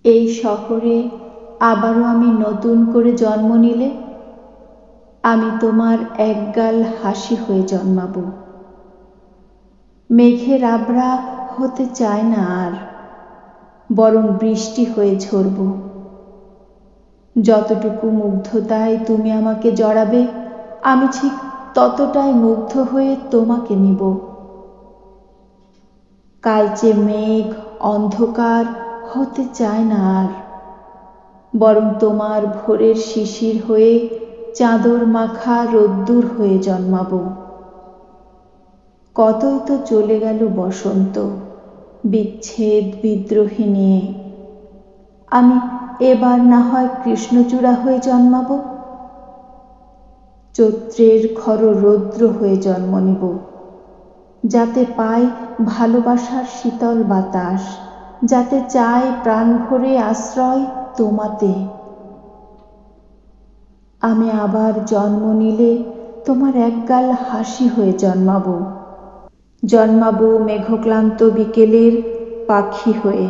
এই শহরে আবারও আমি নতুন করে জন্ম নিলে আমি তোমার একগাল হাসি হয়ে জন্মাবো। মেঘের আবরা হতে চায় না আর, বরং বৃষ্টি হয়ে ঝরব। যতটুকু মুগ্ধতায় তুমি আমাকে জড়াবে, আমি ঠিক ততটাই মুগ্ধ হয়ে তোমাকে নিব। কালচে মেঘ অন্ধকার হতে চায় না আর, বরং তোমার ভোরের শিশির হয়ে চাদর মাখা রোদ্দুর হয়ে জন্মাবো। কতই তো চলে গেল বসন্ত বিচ্ছেদ বিদ্রোহী নিয়ে, আমি এবার না হয় কৃষ্ণচূড়া হয়ে জন্মাবো। চৈত্রের খর রৌদ্র হয়ে জন্ম নিব, যাতে পাই ভালোবাসার শীতল বাতাস, যাতে চাই প্রাণ ভরে আশ্রয় তোমাতে। আমি আবার জন্ম নিলে তোমার একগাল হাসি হয়ে জন্মাবো, জন্মাবো মেঘক্লান্ত বিকেলের পাখি হয়ে।